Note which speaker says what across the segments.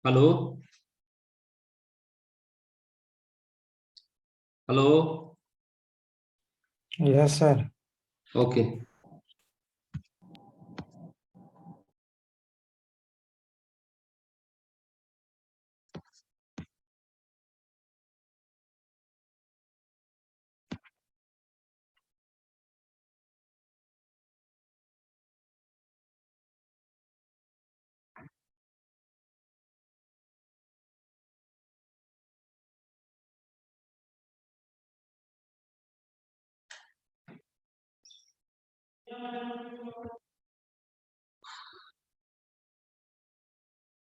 Speaker 1: Hello hello.
Speaker 2: Yes sir.
Speaker 1: Okay.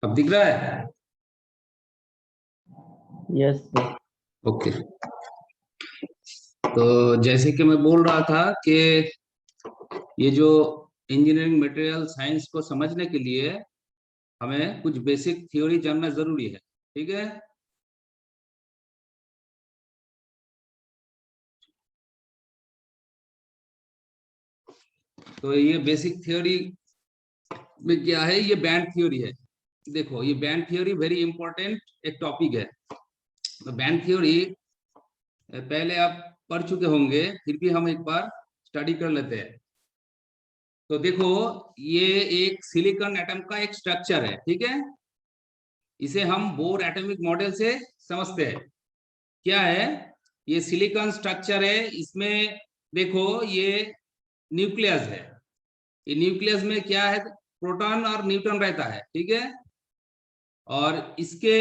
Speaker 1: अब दिख रहा है?
Speaker 3: Yes sir.
Speaker 1: ओके। तो जैसे कि मैं बोल रहा था कि ये जो इंजीनियरिंग मटेरियल साइंस को समझने के लिए हमें कुछ बेसिक थ्योरी जानना जरूरी है। ठीक है। तो ये बेसिक थ्योरी में क्या है, ये बैंड थ्योरी है। देखो, ये बैंड थ्योरी वेरी इंपॉर्टेंट एक टॉपिक है। तो बैंड थ्योरी पहले आप पढ़ चुके होंगे, फिर भी हम एक बार स्टडी कर लेते हैं। तो देखो, ये एक सिलिकॉन एटम का एक स्ट्रक्चर है। ठीक है। इसे हम बोर एटॉमिक मॉडल से समझते हैं। क्या है ये सिलिकॉन स्ट्रक्चर है। इसमें देखो, ये न्यूक्लियस है। ये न्यूक्लियस में क्या है, प्रोटॉन और न्यूट्रॉन रहता है। ठीक है। और इसके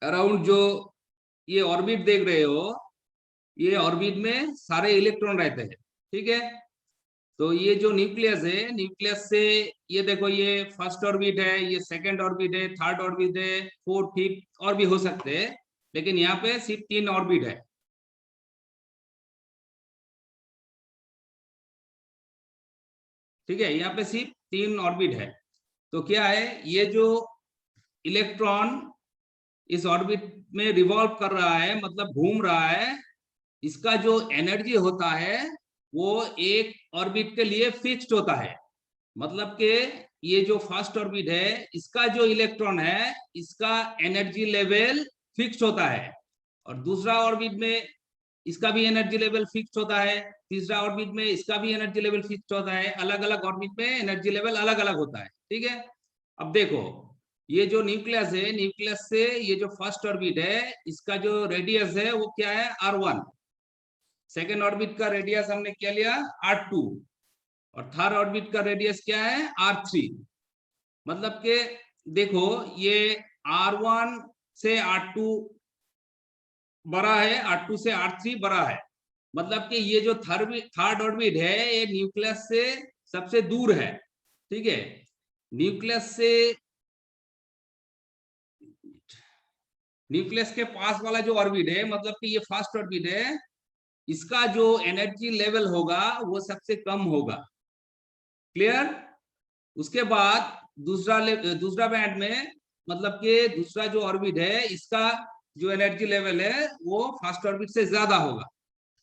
Speaker 1: अराउंड जो ये ऑर्बिट देख रहे हो, ये ऑर्बिट में सारे इलेक्ट्रॉन रहते हैं। ठीक है। तो ये जो न्यूक्लियस है, न्यूक्लियस से ये देखो, ये फर्स्ट ऑर्बिट है, ये सेकंड ऑर्बिट है, थर्ड ऑर्बिट है, फोर्थ फिफ्थ और भी हो सकते हैं, लेकिन यहाँ पे सिर्फ 3 ऑर्बिट है। ठीक है, यहाँ पे सिर्फ 3 ऑर्बिट है। तो क्या है, ये जो इलेक्ट्रॉन इस ऑर्बिट में रिवॉल्व कर रहा है, मतलब घूम रहा है, इसका जो एनर्जी होता है वो एक ऑर्बिट के लिए फिक्स्ड होता है। मतलब कि ये जो फर्स्ट ऑर्बिट है, इसका जो इलेक्ट्रॉन है, इसका एनर्जी लेवल फिक्स्ड होता है, और दूसरा ऑर्बिट में इसका भी एनर्जी लेवल फिक्स होता है, तीसरा ऑर्बिट में इसका भी एनर्जी लेवल फिक्स होता है। अलग अलग ऑर्बिट में एनर्जी लेवल अलग अलग होता है। ठीक है, अब देखो ये जो न्यूक्लियस है, न्यूक्लियस से ये जो फर्स्ट ऑर्बिट है, इसका जो रेडियस है वो क्या है, r1। सेकेंड ऑर्बिट का रेडियस हमने क्या लिया, r2, और थर्ड ऑर्बिट का रेडियस क्या है, r3। मतलब के देखो ये r1 से r2 बड़ा है, r2 से r3 बड़ा है। मतलब कि ये जो थर्ड ऑर्बिट है, ये न्यूक्लियस से सबसे दूर है। ठीक है, न्यूक्लियस के पास वाला जो ऑर्बिट है, मतलब कि ये फर्स्ट ऑर्बिट है, इसका जो एनर्जी लेवल होगा वो सबसे कम होगा। क्लियर? उसके बाद दूसरा बैंड में, मतलब कि दूसरा जो ऑर्बिट है, इसका जो एनर्जी लेवल है वो फर्स्ट ऑर्बिट से ज्यादा होगा।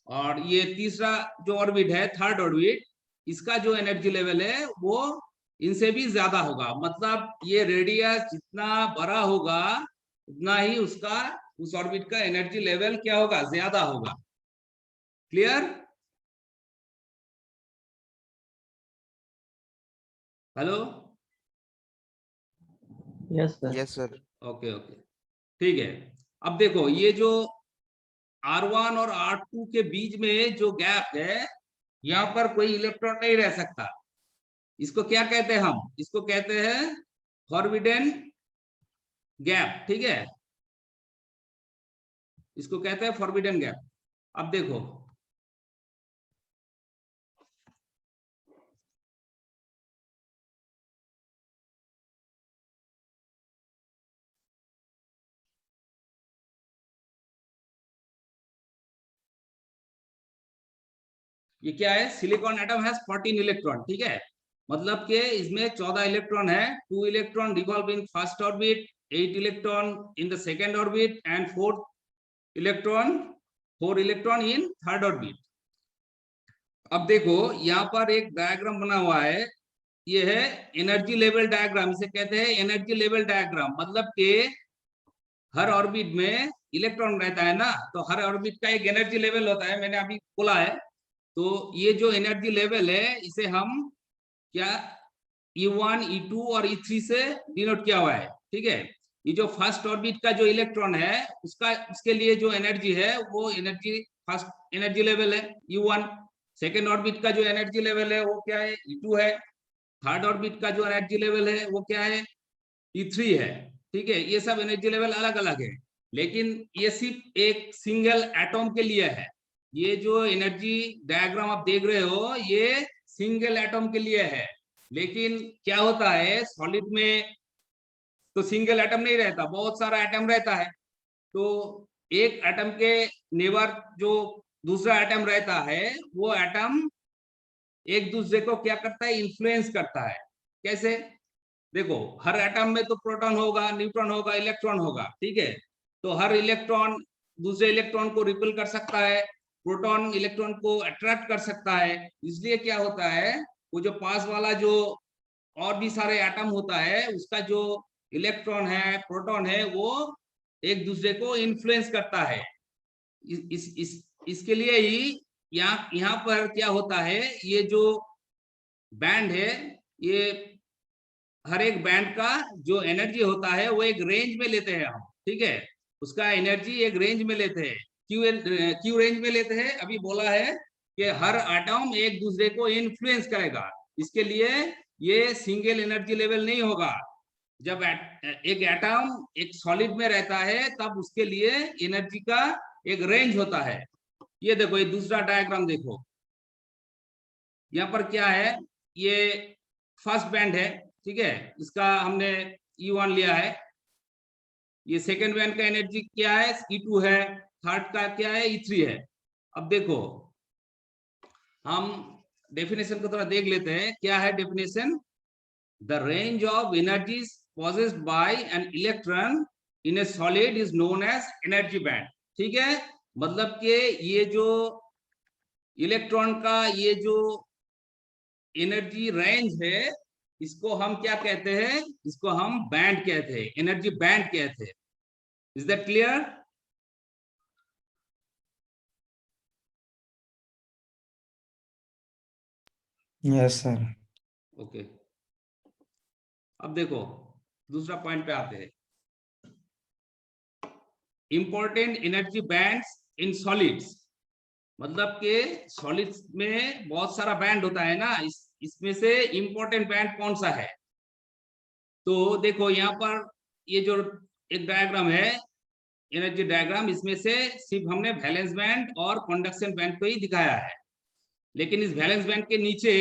Speaker 1: और ये तीसरा जो ऑर्बिट है, थर्ड ऑर्बिट, इसका जो एनर्जी लेवल है वो इनसे भी ज्यादा होगा। मतलब ये रेडियस जितना बड़ा होगा उतना ही उसका, उस ऑर्बिट का एनर्जी लेवल क्या होगा, ज्यादा होगा। Clear? Hello?
Speaker 2: Yes sir.
Speaker 3: Yes sir.
Speaker 1: Okay okay, ठीक है। अब देखो ये जो R1 और R2 के बीच में जो गैप है, यहाँ पर कोई इलेक्ट्रॉन नहीं रह सकता। इसको क्या कहते हैं, हम इसको कहते हैं फॉरबिडन गैप। ठीक है, इसको कहते हैं फॉरबिडन गैप। अब देखो ये क्या है, सिलिकॉन एटम हैज 14 इलेक्ट्रॉन। ठीक है, मतलब कि इसमें 14 इलेक्ट्रॉन है। 2 electron revolve in first orbit, 8 electron in the second orbit, and 4 electron in third orbit. अब देखो यहाँ पर एक डायग्राम बना हुआ है, ये है एनर्जी लेवल डायग्राम। इसे कहते हैं एनर्जी लेवल डायग्राम। मतलब कि हर ऑर्बिट में इलेक्ट्रॉन रहता है ना, तो हर ऑर्बिट का एक एनर्जी लेवल होता है, मैंने अभी बोला है। तो ये जो एनर्जी लेवल है, इसे हम क्या E1, E2 और E3 से डिनोट किया हुआ है। ठीक है, ये जो फर्स्ट ऑर्बिट का जो इलेक्ट्रॉन है, उसके लिए जो एनर्जी है वो एनर्जी, फर्स्ट एनर्जी लेवल है E1। सेकेंड ऑर्बिट का जो एनर्जी लेवल है वो क्या है, E2 है। थर्ड ऑर्बिट का जो एनर्जी लेवल है वो क्या है, E3 है। ठीक है, ये सब एनर्जी लेवल अलग अलग है, लेकिन ये सिर्फ एक सिंगल एटॉम के लिए है। ये जो एनर्जी डायग्राम आप देख रहे हो, ये सिंगल एटॉम के लिए है। लेकिन क्या होता है, सॉलिड में तो सिंगल एटम नहीं रहता, बहुत सारा एटम रहता है। तो एक एटम के नेबर जो दूसरा एटम रहता है, वो एटम एक दूसरे को क्या करता है, इन्फ्लुएंस करता है। कैसे? देखो हर एटम में तो प्रोटॉन होगा, न्यूट्रॉन होगा, इलेक्ट्रॉन होगा। ठीक है, तो हर इलेक्ट्रॉन दूसरे इलेक्ट्रॉन को रिपेल कर सकता है, प्रोटॉन इलेक्ट्रॉन को अट्रैक्ट कर सकता है। इसलिए क्या होता है, वो जो पास वाला जो और भी सारे एटम होता है, उसका जो इलेक्ट्रॉन है, प्रोटॉन है, वो एक दूसरे को इन्फ्लुएंस करता है। इसके लिए ही यहाँ पर क्या होता है, ये जो बैंड है, ये हर एक बैंड का जो एनर्जी होता है वो एक रेंज में लेते हैं हम। ठीक है, उसका एनर्जी एक रेंज में लेते हैं। क्यों रेंज में लेते हैं, अभी बोला है कि हर एटम एक दूसरे को इन्फ्लुएंस करेगा। इसके लिए ये सिंगल एनर्जी लेवल नहीं होगा। जब एक एटम एक सॉलिड में रहता है, तब उसके लिए एनर्जी का एक रेंज होता है। ये देखो, ये दूसरा डायग्राम देखो, यहाँ पर क्या है, ये फर्स्ट बैंड है। ठीक है, इसका हमने E1 लिया है। ये सेकेंड बैंड का एनर्जी क्या है, E2 है। थर्ड का क्या है, E3 है। अब देखो हम डेफिनेशन को थोड़ा देख लेते हैं, क्या है definition. The range of energies possessed by an electron in a solid is known as energy band। ठीक है, मतलब कि ये जो इलेक्ट्रॉन का ये जो एनर्जी रेंज है, इसको हम क्या कहते हैं, इसको हम बैंड कहते हैं, एनर्जी बैंड कहते हैं। Is that clear?
Speaker 2: Yes sir.
Speaker 1: Okay, अब देखो दूसरा पॉइंट पे आते हैं। Important energy bands in solids, मतलब के सॉलिड्स में बहुत सारा बैंड होता है ना, इसमें से इंपॉर्टेंट बैंड कौन सा है। तो देखो यहाँ पर ये जो एक डायग्राम है, एनर्जी डायग्राम, इसमें से सिर्फ हमने वैलेंस बैंड और कंडक्शन बैंड को ही दिखाया है, लेकिन इस वैलेंस बैंड के नीचे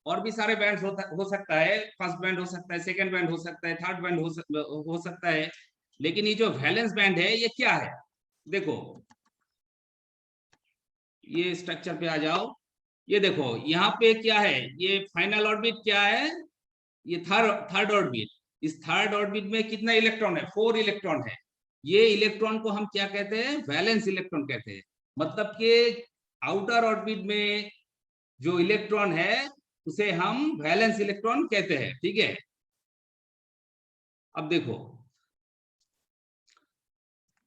Speaker 1: और भी सारे बैंड हो सकता है। फर्स्ट बैंड हो सकता है, सेकंड बैंड हो सकता है, थर्ड बैंड हो सकता है, लेकिन ये जो वैलेंस बैंड है ये क्या है। देखो ये स्ट्रक्चर पे आ जाओ, ये देखो यहाँ पे क्या है, ये फाइनल ऑर्बिट क्या है, ये थर्ड ऑर्बिट। इस थर्ड ऑर्बिट में कितना इलेक्ट्रॉन है, 4 इलेक्ट्रॉन है। ये इलेक्ट्रॉन को हम क्या कहते हैं, वैलेंस इलेक्ट्रॉन कहते हैं। मतलब कि आउटर ऑर्बिट में जो इलेक्ट्रॉन है उसे हम वैलेंस इलेक्ट्रॉन कहते हैं। ठीक है, अब देखो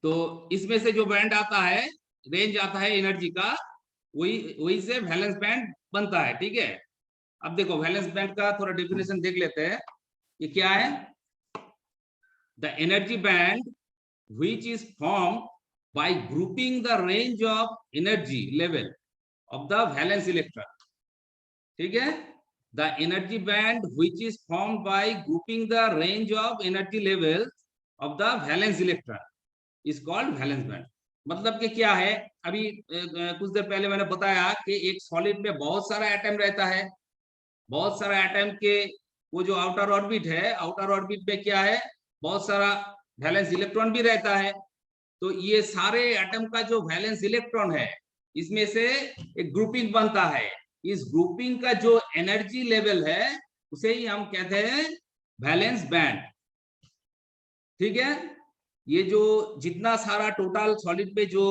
Speaker 1: तो इसमें से जो बैंड आता है, रेंज आता है एनर्जी का, वही से वैलेंस बैंड बनता है। ठीक है, अब देखो वैलेंस बैंड का थोड़ा डेफिनेशन देख लेते हैं, ये क्या है। The energy band which is formed by grouping the range of energy level of the valence electron। ठीक है, the energy band which is formed by grouping the range of energy level of the valence electron is called valence band। मतलब कि क्या है, अभी कुछ देर पहले मैंने बताया कि एक सॉलिड में बहुत सारा एटम रहता है, बहुत सारा एटम के वो जो आउटर ऑर्बिट है, आउटर ऑर्बिट में क्या है, बहुत सारा वैलेंस इलेक्ट्रॉन भी रहता है। तो ये सारे एटम का जो वैलेंस इलेक्ट्रॉन है, इसमें से एक ग्रुपिंग बनता है। इस ग्रुपिंग का जो एनर्जी लेवल है उसे ही हम कहते हैं वैलेंस बैंड। ठीक है, ये जो जितना सारा टोटल सॉलिड पे जो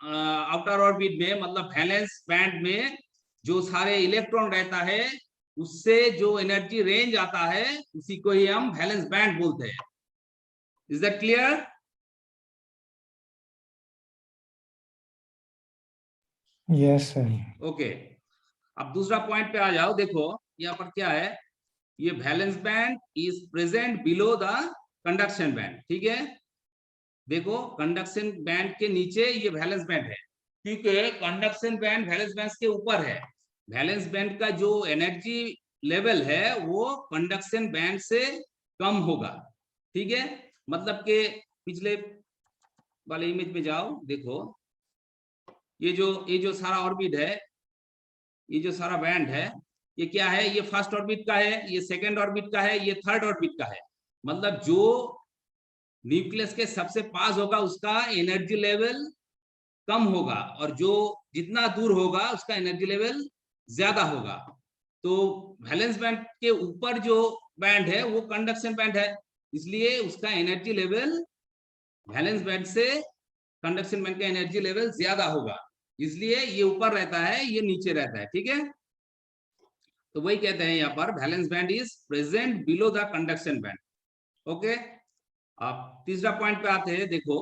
Speaker 1: आउटर ऑर्बिट में, मतलब वैलेंस बैंड में जो सारे इलेक्ट्रॉन रहता है, उससे जो एनर्जी रेंज आता है उसी को ही हम वैलेंस बैंड बोलते हैं। Is that clear?
Speaker 2: Yes sir.
Speaker 1: Okay, अब दूसरा पॉइंट पे आ जाओ। देखो यहाँ पर क्या है, ये valence band is present below the conduction band. ठीक है, देखो कंडक्शन बैंड के नीचे ये वैलेंस बैंड है, क्योंकि कंडक्शन बैंड वैलेंस बैंड के ऊपर है। वैलेंस बैंड का जो एनर्जी लेवल है वो कंडक्शन बैंड से कम होगा। ठीक है, मतलब कि पिछले वाले इमेज में जाओ, देखो ये जो सारा ऑर्बिट है, ये जो सारा बैंड है, ये क्या है, ये फर्स्ट ऑर्बिट का है, ये सेकंड ऑर्बिट का है, ये थर्ड ऑर्बिट का है। मतलब जो न्यूक्लियस के सबसे पास होगा उसका एनर्जी लेवल कम होगा, और जो जितना दूर होगा उसका एनर्जी लेवल ज्यादा होगा। तो वैलेंस बैंड के ऊपर जो बैंड है वो कंडक्शन बैंड है, इसलिए उसका एनर्जी लेवल वैलेंस बैंड से कंडक्शन बैंड का एनर्जी लेवल ज्यादा होगा, इसलिए ये ऊपर रहता है, ये नीचे रहता है। ठीक है, तो वही कहते हैं यहाँ पर valence band is present below the conduction band. Okay, अब तीसरा पॉइंट पे आते हैं। देखो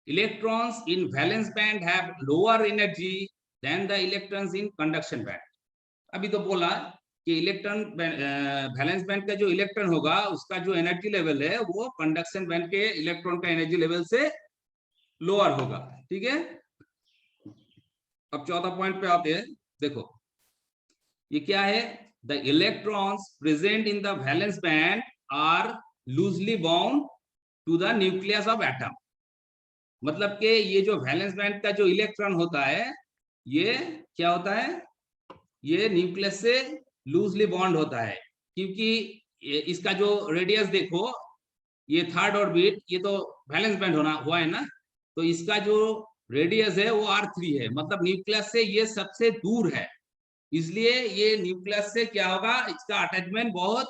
Speaker 1: electrons in valence band have lower energy than the electrons in conduction band. अभी तो बोला कि इलेक्ट्रॉन वैलेंस बैंड का जो इलेक्ट्रॉन होगा उसका जो एनर्जी लेवल है वो कंडक्शन बैंड के इलेक्ट्रॉन का एनर्जी लेवल से लोअर होगा। ठीक है, अब चौथा पॉइंट पे आते हैं। देखो ये क्या है, the electrons present in the valence band are loosely bound to the nucleus of atom. मतलब कि ये जो वैलेंस बैंड का जो इलेक्ट्रॉन होता है, ये क्या होता है, ये न्यूक्लियस से लूजली बॉन्ड होता है, क्योंकि इसका जो रेडियस देखो, ये थर्ड ऑर्बिट, ये तो वैलेंस बैंड होना हुआ है ना, तो इसका जो रेडियस है वो r3 है, मतलब न्यूक्लियस से ये सबसे दूर है। इसलिए ये न्यूक्लियस से क्या होगा, इसका अटैचमेंट बहुत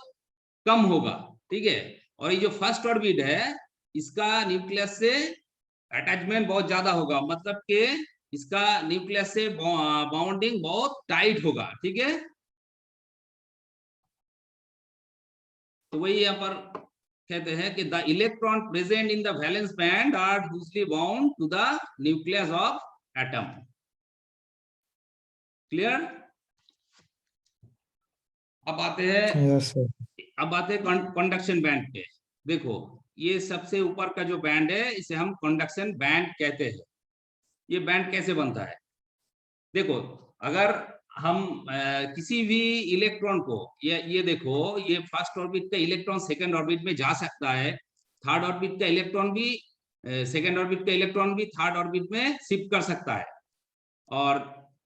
Speaker 1: कम होगा, ठीक है। और ये जो फर्स्ट ऑर्बिट है इसका न्यूक्लियस से अटैचमेंट बहुत ज्यादा होगा, मतलब कि इसका न्यूक्लियस से बाउंडिंग बहुत टाइट होगा, ठीक है। तो वही यहाँ पर कहते हैं कि the electron present in the valence band are loosely bound to the nucleus of atom. Clear? अब आते हैं
Speaker 2: यस सर।
Speaker 1: कंडक्शन बैंड पे। देखो ये सबसे ऊपर का जो बैंड है इसे हम कंडक्शन बैंड कहते हैं। ये बैंड कैसे बनता है? देखो अगर हम किसी भी इलेक्ट्रॉन को, ये देखो, ये फर्स्ट ऑर्बिट का इलेक्ट्रॉन सेकंड ऑर्बिट में जा सकता है, थर्ड ऑर्बिट का इलेक्ट्रॉन भी सेकंड ऑर्बिट का इलेक्ट्रॉन भी थर्ड ऑर्बिट में शिफ्ट कर सकता है, और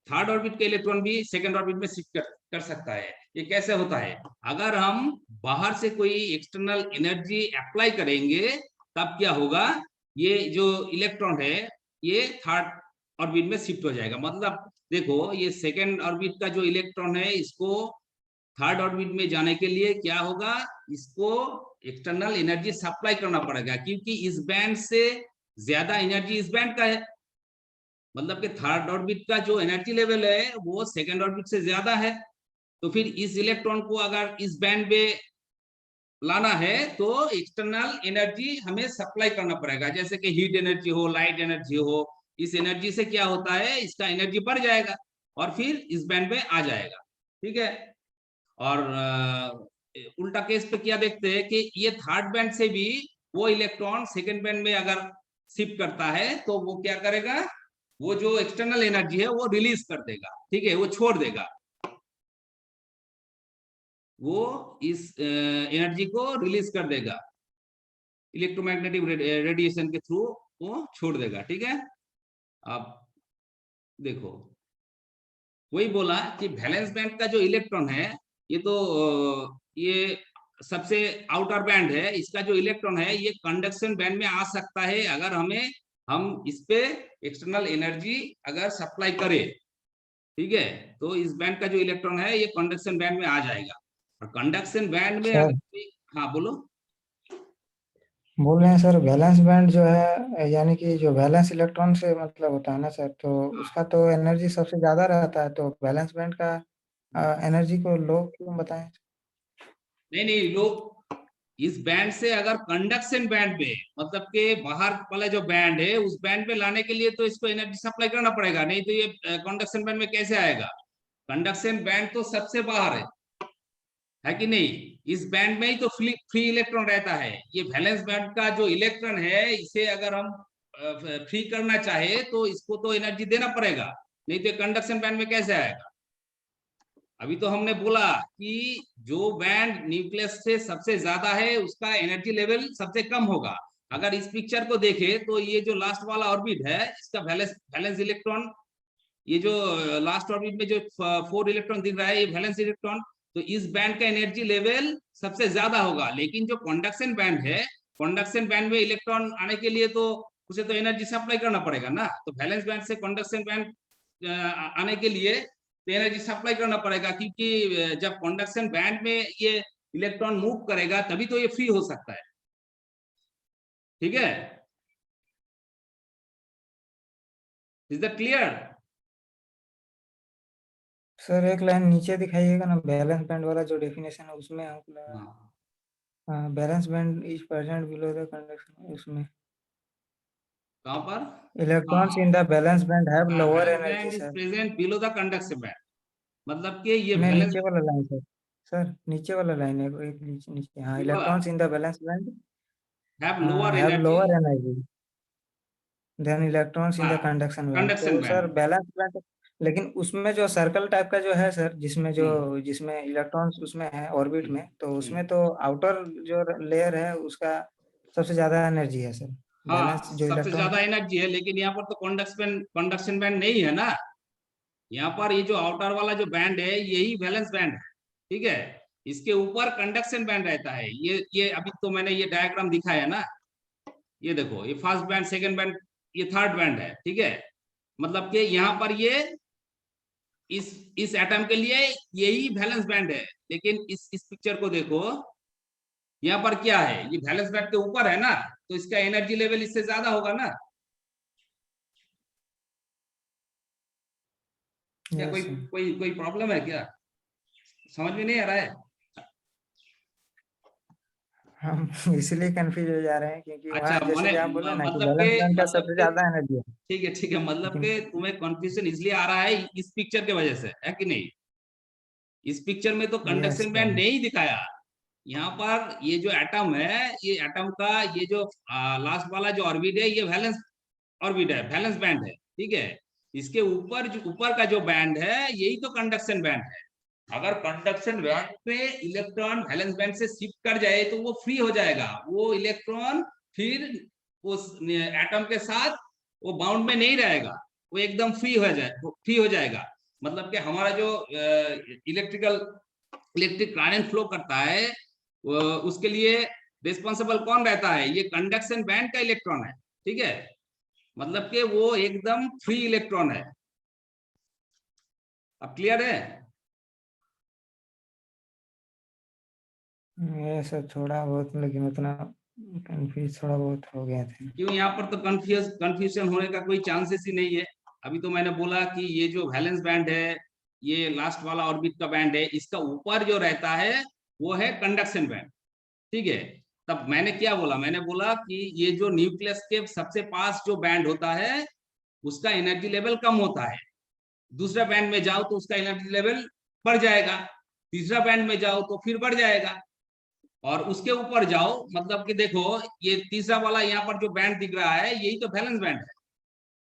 Speaker 1: थर्ड ऑर्बिट का इलेक्ट्रॉन भी सेकंड ऑर्बिट में शिफ्ट कर सकता है। ये कैसे होता है? अगर हम बाहर से कोई एक्सटर्नल एनर्जी अप्लाई करेंगे तब क्या होगा, ये जो इलेक्ट्रॉन है ये थर्ड ऑर्बिट में शिफ्ट हो जाएगा। मतलब देखो ये सेकेंड ऑर्बिट का जो इलेक्ट्रॉन है इसको थर्ड ऑर्बिट में जाने के लिए क्या होगा, इसको एक्सटर्नल एनर्जी सप्लाई करना पड़ेगा, क्योंकि इस बैंड से ज्यादा एनर्जी इस बैंड का है। मतलब कि थर्ड ऑर्बिट का जो एनर्जी लेवल है वो सेकेंड ऑर्बिट से ज्यादा है। तो फिर इस इलेक्ट्रॉन को अगर इस बैंड में लाना है तो एक्सटर्नल एनर्जी हमें सप्लाई करना पड़ेगा, जैसे कि हीट एनर्जी हो, लाइट एनर्जी हो। इस एनर्जी से क्या होता है, इसका एनर्जी बढ़ जाएगा और फिर इस बैंड में आ जाएगा, ठीक है। और उल्टा केस पे क्या देखते हैं कि ये थर्ड बैंड से भी वो इलेक्ट्रॉन सेकेंड बैंड में अगर शिफ्ट करता है तो वो क्या करेगा, वो जो एक्सटर्नल एनर्जी है वो रिलीज कर देगा, ठीक है, वो छोड़ देगा, वो इस एनर्जी को रिलीज कर देगा, इलेक्ट्रोमैग्नेटिक रेडिएशन के थ्रू वो छोड़ देगा, ठीक है। अब देखो वही बोला कि वैलेंस बैंड का जो इलेक्ट्रॉन है ये तो ये सबसे आउटर बैंड है, इसका जो इलेक्ट्रॉन है ये कंडक्शन बैंड में आ सकता है अगर हम इस पे एक्सटर्नल एनर्जी अगर सप्लाई करें, ठीक है। तो इस बैंड का जो इलेक्ट्रॉन है ये कंडक्शन बैंड में आ जाएगा। और कंडक्शन बैंड में
Speaker 2: सर
Speaker 1: अगर हाँ बोलो।
Speaker 2: बोल रहे हैं सर, वैलेंस बैंड जो है यानी कि जो वैलेंस इलेक्ट्रॉन से मतलब होता है ना सर, तो उसका तो एनर्जी सबसे ज्यादा रहता है, तो वैलेंस बैंड का एनर्जी को लो क्यों बताएं?
Speaker 1: नहीं नहीं, लोग इस बैंड से अगर कंडक्शन बैंड में, मतलब के बाहर वाला जो बैंड है उस बैंड में लाने के लिए तो इसको एनर्जी सप्लाई करना पड़ेगा, नहीं तो ये कंडक्शन बैंड में कैसे आएगा। कंडक्शन बैंड तो सबसे बाहर है कि नहीं, इस बैंड में ही तो फ्री इलेक्ट्रॉन रहता है। ये वैलेंस बैंड का जो इलेक्ट्रॉन है इसे अगर हम फ्री करना चाहे तो इसको तो एनर्जी देना पड़ेगा, नहीं तो कंडक्शन बैंड में कैसे आएगा। अभी तो हमने बोला कि जो बैंड न्यूक्लियस से सबसे ज्यादा है उसका एनर्जी लेवल सबसे कम होगा। अगर इस पिक्चर को देखे तो ये जो लास्ट वाला ऑर्बिट है इसका वैलेंस इलेक्ट्रॉन, ये जो लास्ट ऑर्बिट में जो 4 इलेक्ट्रॉन दिख रहा है ये वैलेंस इलेक्ट्रॉन, तो इस बैंड का एनर्जी लेवल सबसे ज्यादा होगा। लेकिन जो कंडक्शन बैंड है, कंडक्शन बैंड में इलेक्ट्रॉन आने के लिए तो उसे तो एनर्जी सप्लाई करना पड़ेगा ना, तो वैलेंस बैंड से कंडक्शन बैंड आने के लिए तो एनर्जी सप्लाई करना पड़ेगा, क्योंकि जब कंडक्शन बैंड में ये इलेक्ट्रॉन मूव करेगा तभी तो ये फ्री हो सकता है, ठीक है। Is that clear?
Speaker 2: सर एक लाइन नीचे दिखाइएगा ना, बैलेंस बैंड वाला जो डेफिनेशन है उसमें हमको लगा balance band is present below the conduction, उसमें
Speaker 1: कहां पर?
Speaker 2: Electrons in the balance band have
Speaker 1: हाँ,
Speaker 2: lower
Speaker 1: valence
Speaker 2: energy
Speaker 1: band is
Speaker 2: sir.
Speaker 1: Present below the conduction band, मतलब कि ये
Speaker 2: नहीं,
Speaker 1: वैलेंस
Speaker 2: नीचे वाला लाइन सर। सर नीचे वाला लाइन है, एक नीचे नीचे, हाँ,
Speaker 1: वाला
Speaker 2: electrons in the balance band
Speaker 1: have lower
Speaker 2: have
Speaker 1: energy,
Speaker 2: lower energy than electrons in the
Speaker 1: हाँ,
Speaker 2: कंडक्शन बैंड,
Speaker 1: कंडक्शन
Speaker 2: तो सर
Speaker 1: बैंड।
Speaker 2: Valence band. लेकिन उसमें जो सर्कल टाइप का जो है सर,
Speaker 1: हम्म,
Speaker 2: जिसमें इलेक्ट्रॉन्स उसमें है ऑर्बिट
Speaker 1: हम्म,
Speaker 2: में, तो
Speaker 1: हम्म।
Speaker 2: उसमें तो आउटर जो लेयर है उसका सबसे ज्यादा एनर्जी है सर। बैलेंस
Speaker 1: हाँ
Speaker 2: जो
Speaker 1: सबसे
Speaker 2: इलेक्ट्रॉन
Speaker 1: ज्यादा एनर्जी है, लेकिन यहाँ पर तो कंडक्शन बैंड नहीं है ना। यहाँ पर ये जो आउटर वाला जो बैंड है यही वैलेंस बैंड है, ठीक है। इसके ऊपर कंडक्शन बैंड रहता है। ये अभी तो मैंने ये डायग्राम दिखाया ना, ये देखो, ये फर्स्ट बैंड, सेकंड बैंड, ये थर्ड बैंड है, ठीक है। मतलब कि यहाँ पर ये इस एटम के लिए यही वैलेंस बैंड है, लेकिन इस पिक्चर को देखो, यहाँ पर क्या है, ये वैलेंस बैंड के ऊपर है ना, तो इसका एनर्जी लेवल इससे ज्यादा होगा ना। क्या
Speaker 2: यस
Speaker 1: कोई
Speaker 2: सर।
Speaker 1: कोई कोई प्रॉब्लम है क्या, समझ में नहीं आ रहा है?
Speaker 2: हम इसलिए कंफ्यूज हो जा रहे हैं क्योंकि
Speaker 1: अच्छा,
Speaker 2: वहाँ जैसे
Speaker 1: मैंने
Speaker 2: कि आप बोले ना कि
Speaker 1: मतलब के
Speaker 2: बैलेंस बैंड का
Speaker 1: मतलब
Speaker 2: सबसे
Speaker 1: के
Speaker 2: ज्यादा एनर्जी है,
Speaker 1: ठीक है ठीक है, मतलब
Speaker 2: लेकिन
Speaker 1: के तुम्हें कंफ्यूजन इसलिए आ रहा है इस पिक्चर के वजह से, है कि नहीं? इस पिक्चर में तो
Speaker 2: यस
Speaker 1: कंडक्शन बैंड
Speaker 2: सर।
Speaker 1: नहीं दिखाया। यहाँ पर ये जो एटम है, ये एटम का ये जो लास्ट वाला जो ऑर्बिट है, ये वैलेंस ऑर्बिट है, वैलेंस बैंड है, ठीक है। इसके ऊपर जो ऊपर का जो बैंड है, यही तो कंडक्शन बैंड है। अगर कंडक्शन बैंड पे इलेक्ट्रॉन वैलेंस बैंड से शिफ्ट कर जाए तो वो फ्री हो जाएगा, वो इलेक्ट्रॉन फिर उस एटम के साथ वो बाउंड में नहीं रहेगा, वो एकदम फ्री हो जाएगा। मतलब कि हमारा जो इलेक्ट्रिक करंट फ्लो करता है, उसके लिए रिस्पॉन्सिबल कौन रहता है, ये कंडक्शन बैंड का इलेक्ट्रॉन है, ठीक है। मतलब कि वो एकदम फ्री इलेक्ट्रॉन है। अब क्लियर है?
Speaker 2: ये सर थोड़ा बहुत, लेकिन उतना कंफ्यूज थोड़ा बहुत हो गया थे।
Speaker 1: क्यों, यहाँ पर तो कंफ्यूजन होने का कोई चांसेस ही नहीं है। अभी तो मैंने बोला कि ये जो वैलेंस बैंड है, ये लास्ट वाला ऑर्बिट का बैंड है, इसका ऊपर जो रहता है वो है कंडक्शन बैंड, ठीक है। तब मैंने क्या बोला, मैंने बोला कि ये जो न्यूक्लियस के सबसे पास जो बैंड होता है, उसका एनर्जी लेवल कम होता है। दूसरा बैंड में जाओ तो उसका एनर्जी लेवल बढ़ जाएगा, तीसरा बैंड में जाओ तो फिर बढ़ जाएगा, और उसके ऊपर जाओ, मतलब कि देखो, ये तीसरा वाला यहाँ पर जो बैंड दिख रहा है, यही तो वैलेंस बैंड है।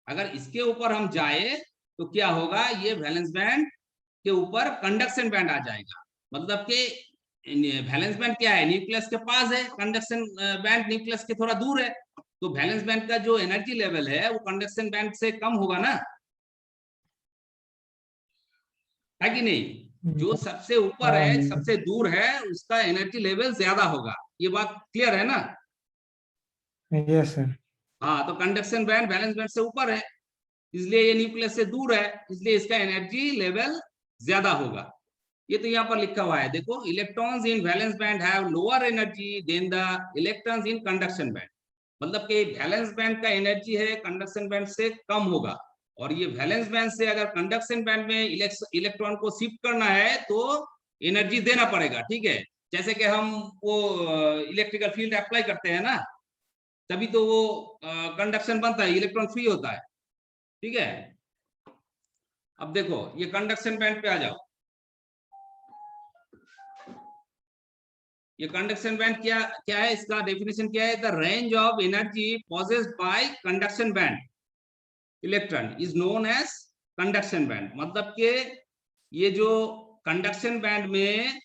Speaker 1: अगर इसके ऊपर हम जाए तो क्या होगा, ये वैलेंस बैंड के ऊपर कंडक्शन बैंड आ जाएगा। मतलब कि वैलेंस बैंड क्या है, न्यूक्लियस के पास है, कंडक्शन बैंड न्यूक्लियस के थोड़ा दूर है। तो वैलेंस बैंड का जो एनर्जी लेवल है वो कंडक्शन बैंड से कम होगा ना, है कि नहीं? जो सबसे ऊपर
Speaker 2: हाँ
Speaker 1: है सबसे दूर है, उसका एनर्जी लेवल ज्यादा होगा। ये बात क्लियर है ना?
Speaker 2: Yes sir.
Speaker 1: हाँ, तो कंडक्शन बैंड वैलेंस बैंड से ऊपर है, इसलिए ये न्यूक्लियस से दूर है, इसलिए इसका एनर्जी लेवल ज्यादा होगा। ये तो यहाँ पर लिखा हुआ है, देखो, electrons in valence band have lower energy than the electrons in conduction band. मतलब कि वैलेंस बैंड का एनर्जी है कंडक्शन बैंड से कम होगा, और ये वैलेंस बैंड से अगर कंडक्शन बैंड में इलेक्ट्रॉन को शिफ्ट करना है तो एनर्जी देना पड़ेगा, ठीक है। जैसे कि हम वो इलेक्ट्रिकल फील्ड अप्लाई करते हैं ना, तभी तो वो कंडक्शन बनता है, इलेक्ट्रॉन फ्री होता है, ठीक है। अब देखो, ये कंडक्शन बैंड पे आ जाओ। ये कंडक्शन बैंड क्या क्या है, इसका डेफिनेशन क्या है, the range of energy possessed by conduction band electron is known as conduction band. मतलब कि ये जो कंडक्शन बैंड में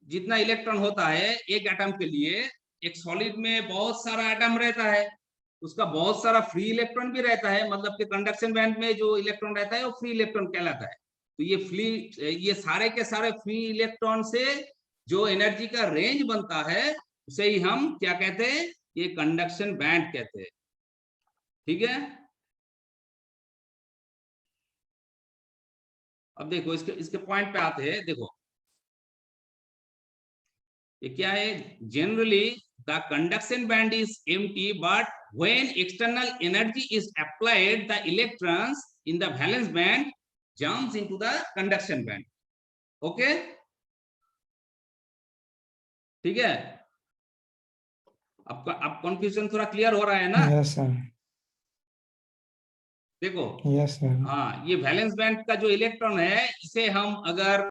Speaker 1: जितना इलेक्ट्रॉन होता है एक एटम के लिए, एक सॉलिड में बहुत सारा एटम रहता है, उसका बहुत सारा फ्री इलेक्ट्रॉन भी रहता है। मतलब कि कंडक्शन बैंड में जो इलेक्ट्रॉन रहता है वो फ्री इलेक्ट्रॉन कहलाता है। तो ये सारे के सारे फ्री इलेक्ट्रॉन से जो एनर्जी का रेंज बनता है, उसे ही हम क्या कहते हैं, ये कंडक्शन बैंड कहते हैं, ठीक है। अब देखो, इसके इसके पॉइंट पे आते हैं, देखो ये क्या है, generally the conduction band is empty, but when external energy is applied, the electrons in the valence band jumps into the conduction band, okay, ठीक है। अब कंफ्यूजन थोड़ा क्लियर हो रहा है ना?
Speaker 2: Yes sir.
Speaker 1: देखो,
Speaker 2: यस सर।
Speaker 1: हाँ, ये वैलेंस बैंड का जो इलेक्ट्रॉन है, इसे हम अगर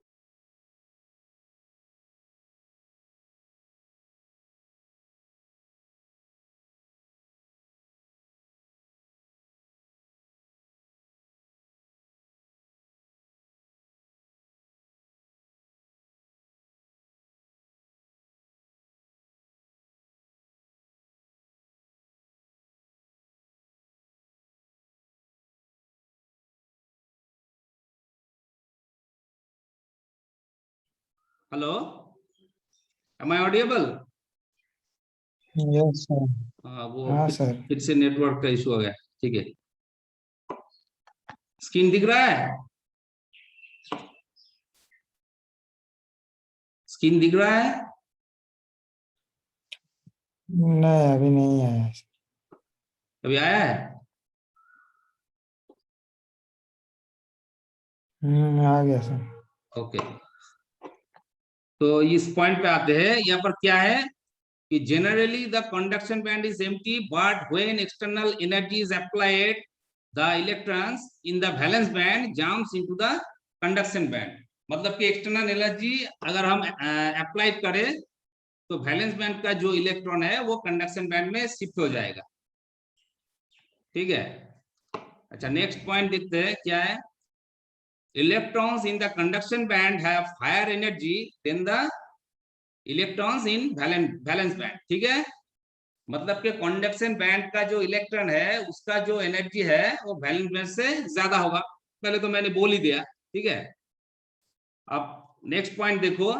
Speaker 1: हेलो, एम आई ऑडिएबल?
Speaker 2: Yes sir.
Speaker 1: वो
Speaker 2: हाँ सर।
Speaker 1: फिर से नेटवर्क का इशू हो गया, ठीक है। स्क्रीन दिख रहा है? स्क्रीन दिख रहा है?
Speaker 2: नहीं, अभी नहीं आया।
Speaker 1: अभी आया है?
Speaker 2: आ गया सर।
Speaker 1: ओके, तो इस पॉइंट पे आते हैं। यहाँ पर क्या है कि generally the conduction band is empty, but when external energy is applied, the electrons in the valence band jumps into the conduction band. मतलब कि एक्सटर्नल एनर्जी अगर हम अप्लाई करें तो वैलेंस बैंड का जो इलेक्ट्रॉन है वो कंडक्शन बैंड में शिफ्ट हो जाएगा। ठीक है, अच्छा नेक्स्ट पॉइंट देखते हैं क्या है। Electrons in the conduction band have higher energy than the electrons in valence band. ठीक है, मतलब कि कंडक्शन बैंड का जो इलेक्ट्रॉन है उसका जो एनर्जी है वो वैलेंस बैंड से ज्यादा होगा। पहले तो मैंने बोल ही दिया। ठीक है, अब नेक्स्ट पॉइंट देखो,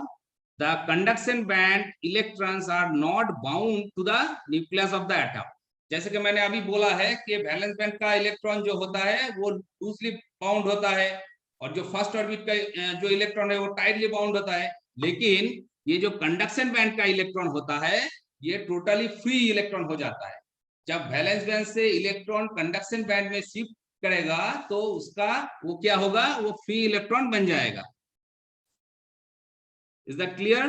Speaker 1: the conduction band electrons are not bound to the nucleus of the atom. जैसे कि मैंने अभी बोला है कि वैलेंस बैंड का इलेक्ट्रॉन जो होता है वो लूजली बाउंड होता है और जो फर्स्ट ऑर्बिट का जो इलेक्ट्रॉन है वो टाइटली बाउंड होता है। लेकिन ये जो कंडक्शन बैंड का इलेक्ट्रॉन होता है ये टोटली फ्री इलेक्ट्रॉन हो जाता है। जब वैलेंस बैंड से इलेक्ट्रॉन कंडक्शन बैंड में शिफ्ट करेगा तो उसका वो क्या होगा, वो फ्री इलेक्ट्रॉन बन जाएगा। Is that clear?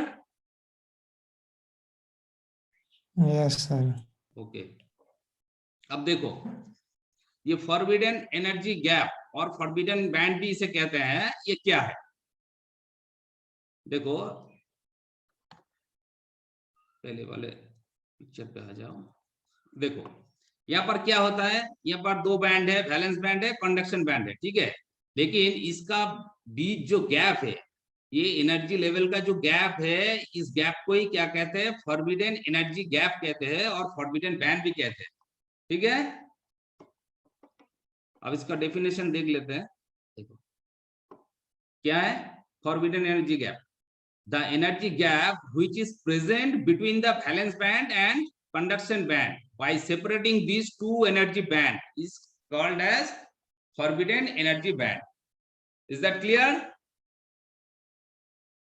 Speaker 2: Yes sir.
Speaker 1: Okay, अब देखो ये फॉरबिडन एनर्जी गैप और फॉरबिडन बैंड भी इसे कहते हैं, ये क्या है देखो। पहले वाले पिक्चर पे आ जाओ। देखो यहाँ पर क्या होता है, यहाँ पर दो बैंड है, वैलेंस बैंड है, कंडक्शन बैंड है। ठीक है, लेकिन इसका बीच जो गैप है, ये एनर्जी लेवल का जो गैप है, इस गैप को ही क्या कहते हैं, फॉरबिडन एनर्जी गैप कहते हैं और फॉरबिडन बैंड भी कहते हैं। ठीक है, अब इसका डेफिनेशन देख लेते हैं। देखो क्या है forbidden energy gap, the energy gap which is present between the valence band and conduction band by separating these two energy band is called as forbidden energy band. Is that clear?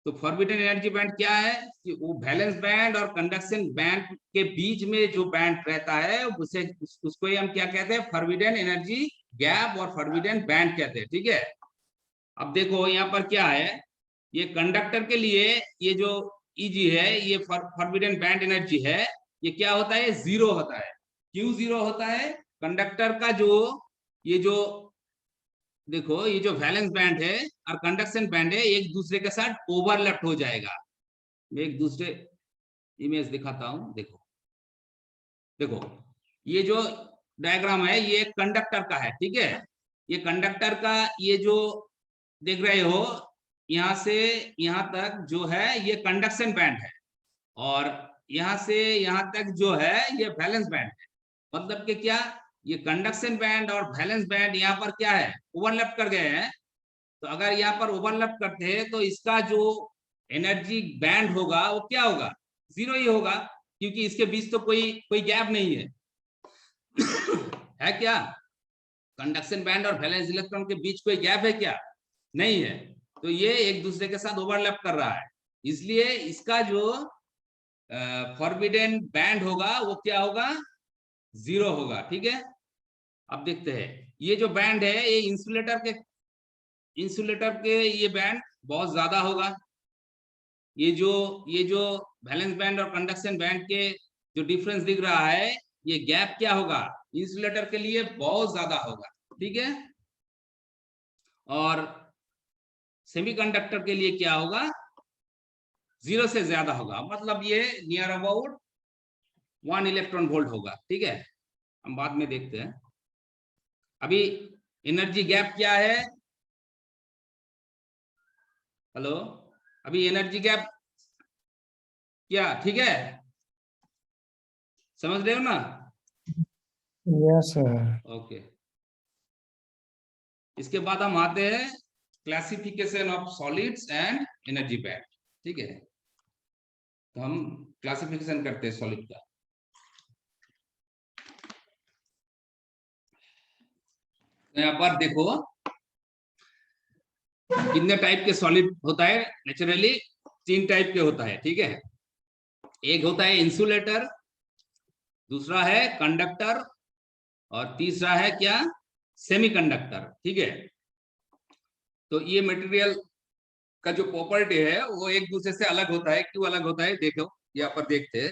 Speaker 1: तो forbidden energy band क्या है कि वो valence band और conduction band के बीच में जो बैंड रहता है उसे उसको ही हम क्या कहते हैं, फॉरबिडन एनर्जी गैप और फॉरबिडन बैंड कहते हैं। ठीक है, अब देखो यहाँ पर क्या है, ये कंडक्टर के लिए ये जो Eg है ये फॉरबिडन बैंड एनर्जी है, ये क्या होता है, जीरो होता है। क्यों जीरो होता है, कंडक्टर का जो ये जो देखो ये जो वैलेंस बैंड है और कंडक्शन बैंड है एक दूसरे के साथ ओवरलैप हो जाएगा। मैं एक दूसरे इमेज दिखाता हूं। देखो देखो ये जो डायग्राम है ये कंडक्टर का है। ठीक है, ये कंडक्टर का ये जो देख रहे हो यहां से यहां तक जो है ये कंडक्शन बैंड है और यहां से यहां तक जो है ये वैलेंस बैंड है। मतलब कि क्या, ये कंडक्शन बैंड और वैलेंस बैंड यहाँ पर क्या है, ओवरलैप कर गए हैं। तो अगर यहाँ पर ओवरलैप करते हैं तो इसका जो एनर्जी बैंड होगा वो क्या होगा, जीरो ही होगा, क्योंकि इसके बीच तो कोई कोई गैप नहीं है। है क्या, कंडक्शन बैंड और वैलेंस इलेक्ट्रॉन के बीच कोई गैप है क्या, नहीं है। तो ये एक दूसरे के साथ ओवरलैप कर रहा है, इसलिए इसका जो फॉरबिडन बैंड होगा वो क्या होगा, जीरो होगा। ठीक है, अब देखते हैं ये जो बैंड है ये इंसुलेटर के ये बैंड बहुत ज्यादा होगा। ये जो वैलेंस बैंड और कंडक्शन बैंड के जो डिफरेंस दिख रहा है ये गैप क्या होगा, इंसुलेटर के लिए बहुत ज्यादा होगा। ठीक है, और सेमीकंडक्टर के लिए क्या होगा, जीरो से ज्यादा होगा, मतलब ये नियर अबाउट 1 इलेक्ट्रॉन वोल्ट होगा। ठीक है, हम बाद में देखते हैं। अभी एनर्जी गैप क्या है, हेलो, अभी एनर्जी गैप क्या, ठीक है, समझ रहे हो ना?
Speaker 2: Yes sir.
Speaker 1: ओके, इसके बाद हम आते हैं classification of solids and energy band. ठीक है, तो हम क्लासिफिकेशन करते हैं सॉलिड का। यहाँ पर देखो कितने टाइप के सॉलिड होता है नेचुरली, तीन टाइप के होता है, ठीक है। एक होता है इंसुलेटर, दूसरा है कंडक्टर, और तीसरा है क्या, सेमीकंडक्टर, ठीक है। तो ये मटेरियल का जो प्रॉपर्टी है वो एक दूसरे से अलग होता है। क्यों अलग होता है, देखो यहाँ पर देखते हैं।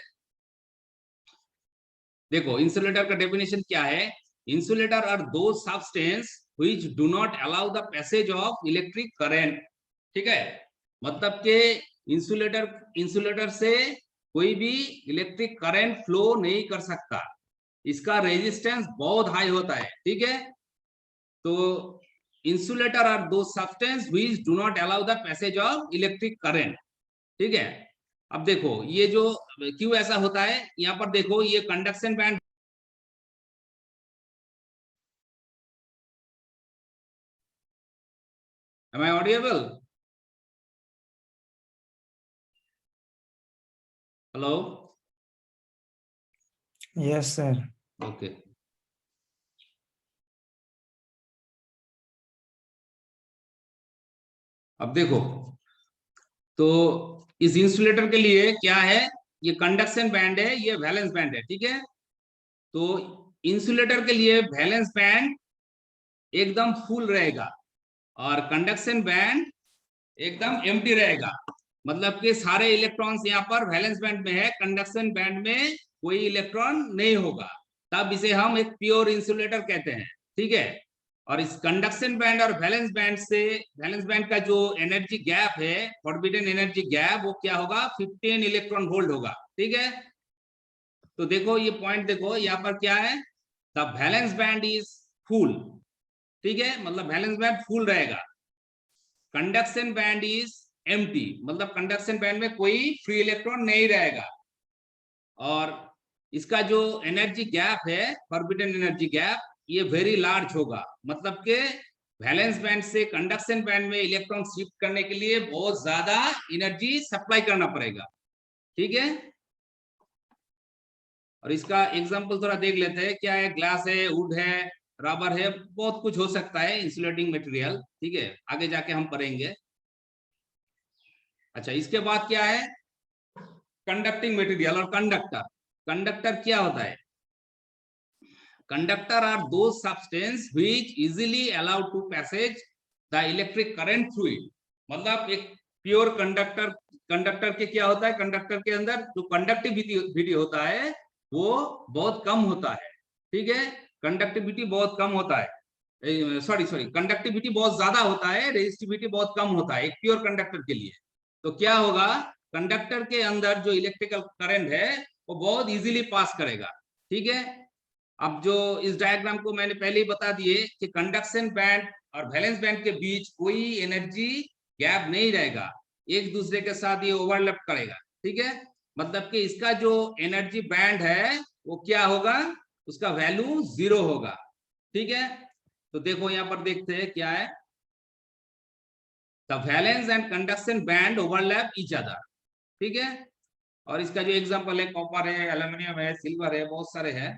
Speaker 1: देखो इंसुलेटर का डेफिनेशन क्या है, insulator are those substance which do not allow the passage of electric current, ठीक है। मतलब के इंसुलेटर इंसुलेटर से कोई भी इलेक्ट्रिक करंट फ्लो नहीं कर सकता, इसका रेजिस्टेंस बहुत हाई होता है, ठीक है। तो insulator are those substance which do not allow the passage of electric current, ठीक है। अब देखो ये जो क्यों ऐसा होता है, यहाँ पर देखो ये conduction band, am I audible? Hello,
Speaker 2: yes sir.
Speaker 1: Okay. अब देखो, तो इस इंसुलेटर के लिए क्या है, ये कंडक्शन बैंड है, ये वैलेंस बैंड है, ठीक है। तो इंसुलेटर के लिए वैलेंस बैंड एकदम फुल रहेगा और कंडक्शन बैंड एकदम एम्प्टी रहेगा। मतलब कि सारे इलेक्ट्रॉन्स यहाँ पर वैलेंस बैंड में है, कंडक्शन बैंड में कोई इलेक्ट्रॉन नहीं होगा, तब इसे हम एक प्योर इंसुलेटर कहते हैं, ठीक है। और इस कंडक्शन बैंड और वैलेंस बैंड से, वैलेंस बैंड का जो एनर्जी गैप है, फॉरबिडन एनर्जी गैप, वो क्या होगा, 15 इलेक्ट्रॉन वोल्ट होगा, ठीक है। तो देखो ये पॉइंट देखो यहाँ पर क्या है, the valence band is full, ठीक है, मतलब वैलेंस बैंड फुल रहेगा। कंडक्शन बैंड इज एम्प्टी, मतलब कंडक्शन बैंड में कोई फ्री इलेक्ट्रॉन नहीं रहेगा। और इसका जो एनर्जी गैप है, फॉरबिडन एनर्जी गैप, ये वेरी लार्ज होगा। मतलब के वैलेंस बैंड से कंडक्शन बैंड में इलेक्ट्रॉन शिफ्ट करने के लिए बहुत ज्यादा एनर्जी सप्लाई करना पड़ेगा, ठीक है। और इसका एग्जांपल थोड़ा देख लेते हैं, क्या है, ग्लास है, वुड है, रबर है, बहुत कुछ हो सकता है इंसुलेटिंग मटेरियल, ठीक है, आगे जाके हम पढ़ेंगे। अच्छा, इसके बाद क्या है, कंडक्टिंग मटेरियल और कंडक्टर। कंडक्टर क्या होता है, conductor are those substance which easily allowed to passage the electric current through it. मतलब एक प्योर कंडक्टर, कंडक्टर के क्या होता है, कंडक्टर के अंदर जो कंडक्टिविटी होता है वो बहुत कम होता है, ठीक है। कंडक्टिविटी बहुत कम होता है, सॉरी कंडक्टिविटी बहुत ज्यादा होता है, रेजिस्टिविटी बहुत कम होता है एक प्योर कंडक्टर के लिए। तो क्या होगा, कंडक्टर के अंदर जो इलेक्ट्रिकल करंट है वो बहुत इजीली पास करेगा, ठीक है। अब जो इस डायग्राम को मैंने पहले ही बता दिए कि कंडक्शन बैंड और वैलेंस बैंड के बीच कोई एनर्जी गैप नहीं रहेगा, एक दूसरे के साथ ये ओवरलैप करेगा, ठीक है। मतलब कि इसका जो एनर्जी बैंड है वो क्या होगा, उसका वैल्यू 0 होगा, ठीक है। तो देखो यहाँ पर देखते हैं क्या है, the valence and conduction band overlap each other, ठीक है। और इसका जो एग्जांपल है, कॉपर है, एल्यूमिनियम है, सिल्वर है, बहुत सारे हैं।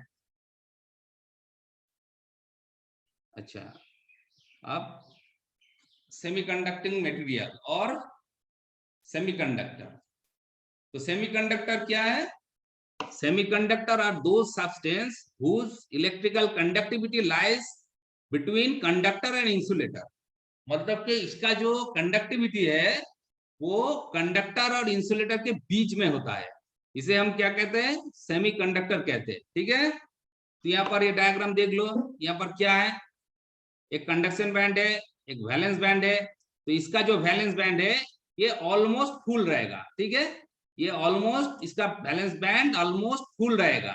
Speaker 1: अच्छा, अब सेमीकंडक्टिंग मटेरियल और सेमीकंडक्टर। तो सेमीकंडक्टर क्या है, semiconductor are those substance whose electrical conductivity lies between conductor and insulator. मतलब कि इसका जो कंडक्टिविटी है वो कंडक्टर और इंसुलेटर के बीच में होता है, इसे हम क्या कहते हैं, सेमीकंडक्टर कहते हैं, ठीक है। तो यहाँ पर ये डायग्राम देख लो, यहाँ पर क्या है, एक कंडक्शन बैंड है, एक वैलेंस बैंड है। तो इसका जो वैलेंस बैंड है ये ऑलमोस्ट फुल रहेगा, ठीक है, ये ऑलमोस्ट, इसका वैलेंस बैंड ऑलमोस्ट फुल रहेगा।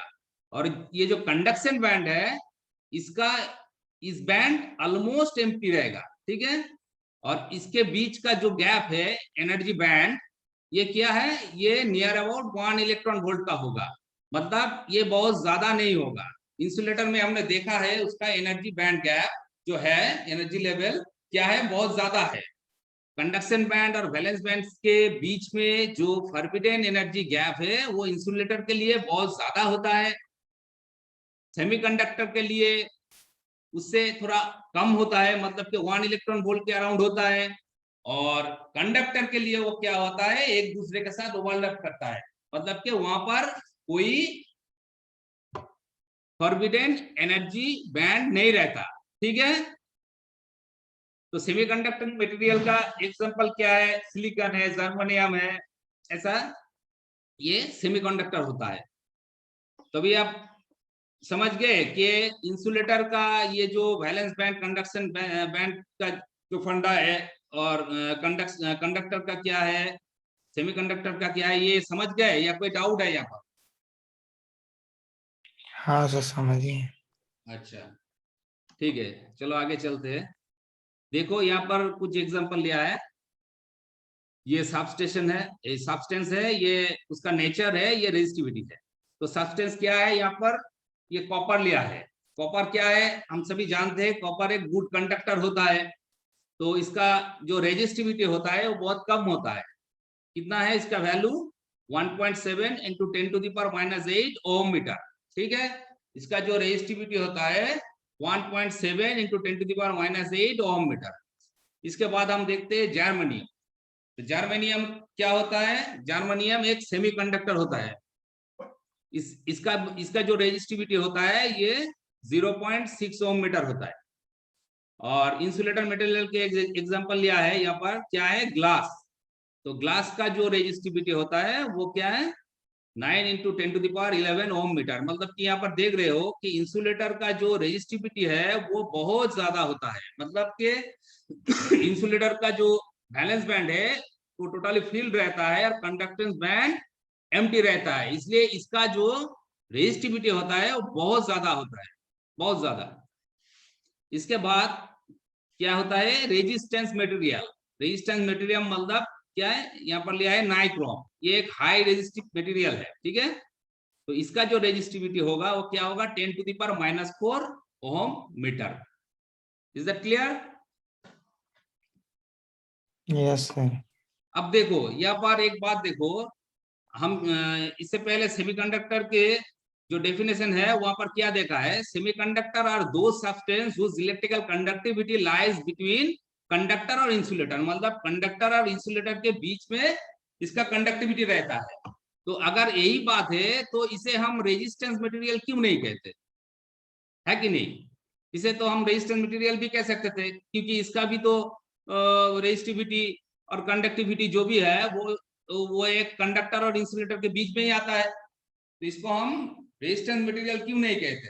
Speaker 1: और ये जो कंडक्शन बैंड है इसका, इस बैंड ऑलमोस्ट एम्प्टी रहेगा, ठीक है। और इसके बीच का जो गैप है, एनर्जी बैंड, ये क्या है, ये नियर अबाउट 1 इलेक्ट्रॉन वोल्ट का होगा, मतलब ये बहुत ज्यादा नहीं होगा। इंसुलेटर में हमने देखा है उसका एनर्जी बैंड गैप जो है, एनर्जी लेवल क्या है, बहुत ज्यादा है। कंडक्शन बैंड और वैलेंस बैंड के बीच में जो फॉरबिडन एनर्जी गैप है वो इंसुलेटर के लिए बहुत ज्यादा होता है, सेमीकंडक्टर के लिए उससे थोड़ा कम होता है, मतलब कि 1 इलेक्ट्रॉन वोल्ट के अराउंड होता है। और कंडक्टर के लिए वो क्या होता है, एक दूसरे के साथ ओवरलैप करता है, मतलब कि वहां पर कोई फॉरबिडेन एनर्जी बैंड नहीं रहता, ठीक है। तो सेमीकंडक्टर मटेरियल का एग्जांपल क्या है, सिलिकॉन है, जर्मेनियम है, ऐसा ये सेमीकंडक्टर होता है। तो अभी आप समझ गए कि इंसुलेटर का ये जो वैलेंस बैंड कंडक्शन बैंड का जो फंडा है और कंडक्टर का क्या है, सेमीकंडक्टर का क्या है, ये समझ गए या कोई डाउट है यहाँ पर?
Speaker 2: हाँ सर समझिए।
Speaker 1: अच्छा ठीक है, चलो आगे चलते हैं। देखो यहाँ पर कुछ एग्जांपल लिया है। ये सबस्टेशन है, ये सब्सटेंस है, ये उसका नेचर है, ये रेजिस्टिविटी है। तो सब्सटेंस क्या है यहाँ पर, ये कॉपर लिया है। कॉपर क्या है, हम सभी जानते हैं कॉपर एक गुड कंडक्टर होता है। तो इसका जो रेजिस्टिविटी होता है वो बहुत कम होता है। कितना है इसका वैल्यू, 1.7 इंटू 10⁻⁻8 ओम मीटर, ठीक है। इसका जो रेजिस्टिविटी होता है 1.7 इंटू 10⁻⁻8 ओम मीटर। इसके बाद हम देखते हैं जर्मेनियम। तो जर्मेनियम क्या होता है, जर्मेनियम एक सेमीकंडक्टर होता है। इसका जो रेजिस्टिविटी होता है ये 0.6 ओम मीटर होता है। और इंसुलेटर मटेरियल के एग्जांपल लिया है यहाँ पर, क्या है, ग्लास। तो ग्लास का जो रेजिस्टिविटी होता है वो क्या है, 9 इंटू 10⁻11 ओम मीटर। मतलब कि यहाँ पर देख रहे हो कि इंसुलेटर का जो रेजिस्टिविटी है वो बहुत ज्यादा होता है। मतलब कि इंसुलेटर का जो बैलेंस बैंड है वो टोटली फिल्ड रहता है और कंडक्टेंस बैंड एम्प्टी रहता है, इसलिए इसका जो रेजिस्टिविटी होता है वो बहुत ज्यादा होता है, बहुत ज्यादा। इसके बाद क्या होता है, रेजिस्टेंस मटेरियल। रेजिस्टेंस मटेरियल मतलब क्या है, यहाँ पर लिया है नाइक्रोम। ये एक हाई रेजिस्टिव मटेरियल है, ठीक है। तो इसका जो रेजिस्टिविटी होगा वो क्या होगा, 10⁻⁻4 ohm metre. Is that clear?
Speaker 2: Yes sir.
Speaker 1: अब देखो यहाँ पर एक बात देखो, हम इससे पहले सेमीकंडक्टर के जो डेफिनेशन है वहां पर क्या देखा है, semiconductor are those substance whose electrical conductivity lies between conductor और इंसुलेटर। मतलब कंडक्टर और इंसुलेटर के बीच में इसका कंडक्टिविटी रहता है। तो अगर यही बात है तो इसे हम रेजिस्टेंस मटेरियल क्यों नहीं कहते, है कि नहीं। इसे तो हम रेजिस्टेंस मटेरियल भी कह सकते थे, क्योंकि इसका भी तो रेजिस्टिविटी और कंडक्टिविटी जो भी है वो एक कंडक्टर और इंसुलेटर के बीच में ही आता है। तो इसको हम रेजिस्टेंस मटेरियल क्यों नहीं कहते।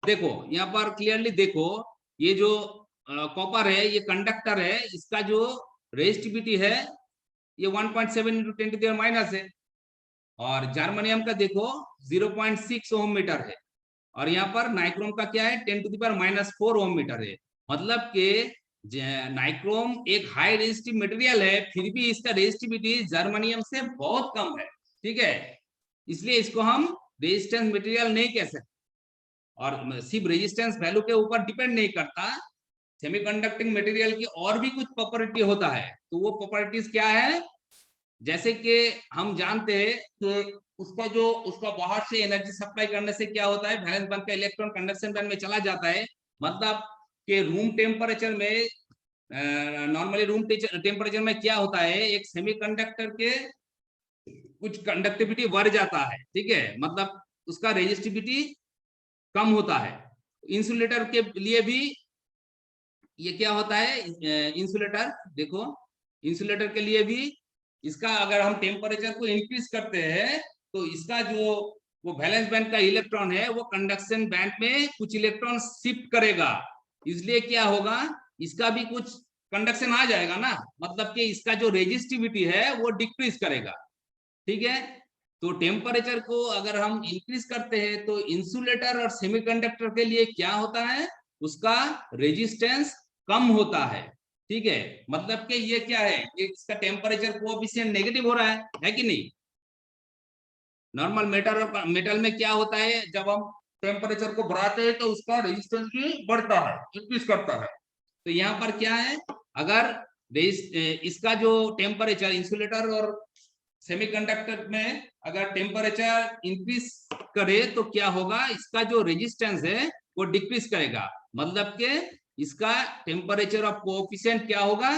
Speaker 1: देखो यहाँ पर क्लियरली देखो, ये जो कॉपर है ये कंडक्टर है, इसका जो रेजिस्टिविटी है ये 1.7 इंटू 10⁻⁻⁻ है। और जर्मेनियम का देखो 0.6 ओम मीटर है। और यहाँ पर नाइक्रोम का क्या है, 10⁻⁻4 ओम मीटर है। मतलब कि नाइक्रोम एक हाई रेजिस्टिव मटेरियल है, फिर भी इसका रेजिस्टिविटी जर्मेनियम से बहुत कम है, ठीक है। इसलिए इसको हम रेजिस्टेंस मटेरियल नहीं कह सकते। और सिर्फ रेजिस्टेंस वैल्यू के ऊपर डिपेंड नहीं करता, सेमीकंडक्टिंग मटेरियल की और भी कुछ प्रॉपर्टी होता है। तो वो प्रॉपर्टीज क्या है, जैसे कि हम जानते हैं कि उसका बाहर से एनर्जी सप्लाई करने से क्या होता है, वैलेंस बैंड का इलेक्ट्रॉन कंडक्शन बैंड में चला जाता है। मतलब कि रूम टेम्परेचर में, नॉर्मली रूम टेम्परेचर में क्या होता है, एक सेमीकंडक्टर के कुछ कंडक्टिविटी बढ़ जाता है, ठीक है। मतलब उसका रेजिस्टिविटी कम होता है। इंसुलेटर के लिए भी ये क्या होता है, इंसुलेटर देखो, इंसुलेटर के लिए भी इसका अगर हम टेम्परेचर को इंक्रीज करते हैं तो इसका जो वो वैलेंस बैंड का इलेक्ट्रॉन है वो कंडक्शन बैंड में कुछ इलेक्ट्रॉन शिफ्ट करेगा। इसलिए क्या होगा, इसका भी कुछ कंडक्शन आ जाएगा ना, मतलब कि इसका जो रेजिस्टिविटी है वो डिक्रीज करेगा, ठीक है। तो टेम्परेचर को अगर हम इंक्रीज करते हैं तो इंसुलेटर और सेमीकंडक्टर के लिए क्या होता है, उसका रेजिस्टेंस कम होता है, ठीक है। मतलब कि ये क्या है, इसका टेम्परेचर कोएफिशिएंट नेगेटिव हो रहा है कि नहीं। नॉर्मल मेटल में क्या होता है, जब हम टेम्परेचर को बढ़ाते हैं तो उसका रेजिस्टेंस भी बढ़ता है, इंक्रीज करता है। तो यहाँ पर क्या है, अगर इसका जो टेम्परेचर इंसुलेटर और सेमीकंडक्टर में अगर टेम्परेचर इंक्रीज करे तो क्या होगा, इसका जो रेजिस्टेंस है वो डिक्रीज करेगा। मतलब कि इसका टेम्परेचर ऑफ कोएफिशिएंट क्या होगा,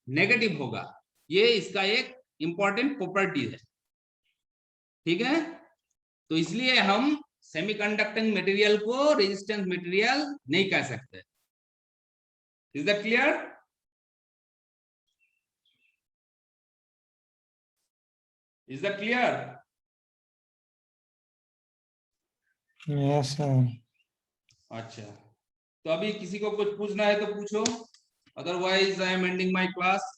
Speaker 1: नेगेटिव होगा। ये इसका एक इंपॉर्टेंट प्रॉपर्टी है, ठीक है। तो इसलिए हम सेमीकंडक्टिंग मटेरियल को रेजिस्टेंस मटेरियल नहीं कह सकते। Is that clear? Is that clear?
Speaker 2: Yes sir.
Speaker 1: अच्छा, तो अभी किसी को कुछ पूछना है तो पूछो, otherwise I am ending my class.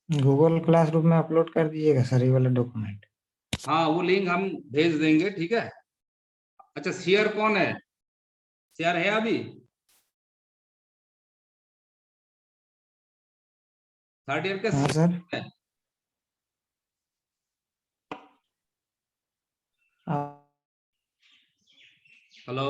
Speaker 2: Google classroom में अपलोड कर दीजिएगा सर ये वाला डॉक्यूमेंट।
Speaker 1: हाँ, वो लिंक हम भेज देंगे, ठीक है। अच्छा, शेयर कौन है? शेयर है अभी? थर्ड ईयर
Speaker 2: हाँ सर।
Speaker 1: का?
Speaker 2: आ-
Speaker 1: हेलो।